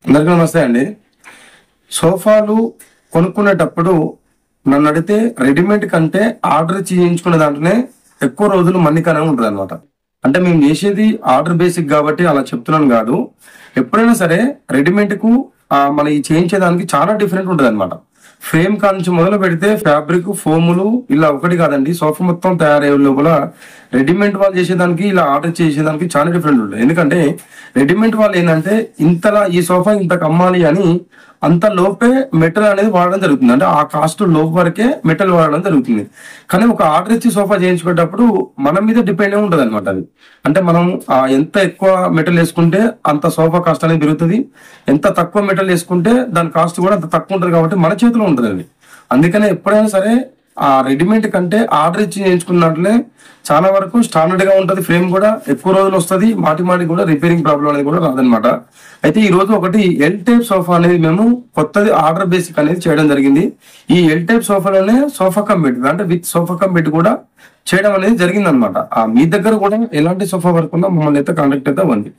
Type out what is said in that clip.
అందరికీ నమస్తే అండి. సోఫాలు కొనుక్కునేటప్పుడు నన్ను అడిగితే రెడీమేడ్ కంటే ఆర్డర్ చేయించుకునే దాంట్లోనే ఎక్కువ రోజులు మన్నికనే ఉంటుంది అనమాట. అంటే మేము చేసేది ఆర్డర్ బేసిక్ కాబట్టి అలా చెప్తున్నాను కాదు. ఎప్పుడైనా సరే రెడీమేడ్ కు మన ఈ చేయించేదానికి చాలా డిఫరెంట్ ఉంటుంది అనమాట. ఫ్రేమ్ కానుంచి మొదలు పెడితే ఫ్యాబ్రిక్ ఫోములు ఇలా ఒకటి కాదండి, సోఫా మొత్తం తయారయ్యే లోపల రెడీమేడ్ వాళ్ళు చేసేదానికి ఇలా ఆర్డర్ చేసేదానికి చాలా డిఫరెంట్ ఉంటుంది. ఎందుకంటే రెడీమేడ్ వాళ్ళు ఏంటంటే ఇంతలా ఈ సోఫా ఇంతకు అమ్మాలి అని అంత లోపే మెటల్ అనేది వాడడం జరుగుతుంది. అంటే ఆ కాస్ట్ లోపు వరకే మెటల్ వాడడం జరుగుతుంది. కానీ ఒక ఆర్డర్ ఇచ్చి సోఫా చేయించుకునేటప్పుడు మన మీద డిపెండ్ ఉంటుంది అనమాట. అది అంటే మనం ఎంత ఎక్కువ మెటల్ వేసుకుంటే అంత సోఫా కాస్ట్ అనేది పెరుగుతుంది, ఎంత తక్కువ మెటల్ వేసుకుంటే దాని కాస్ట్ కూడా అంత తక్కువ ఉంటుంది. కాబట్టి మన చేతిలో ఉంటుంది అది. అందుకనే ఎప్పుడైనా సరే ఆ రెడీమేడ్ కంటే ఆర్డర్ ఇచ్చి చేయించుకున్నట్లే చాలా వరకు స్టాండర్డ్ గా ఉంటది. ఫ్రేమ్ కూడా ఎక్కువ రోజులు వస్తుంది, మాటి కూడా రిపేరింగ్ ప్రాబ్లం అనేది కూడా రాదనమాట. అయితే ఈ రోజు ఒకటి ఎల్ టైప్ సోఫా అనేది మేము కొత్తది ఆర్డర్ బేసిక్ అనేది చేయడం జరిగింది. ఈ ఎల్ టైప్ సోఫాలోనే సోఫా కమ్ బెడ్ అంటే విత్ సోఫా కమ్ బెడ్ కూడా చేయడం అనేది జరిగింది అనమాట. మీ దగ్గర కూడా ఎలాంటి సోఫా వర్క్ ఉన్నా మమ్మల్ని అయితే కాంటాక్ట్ అయితే అవ్వండి.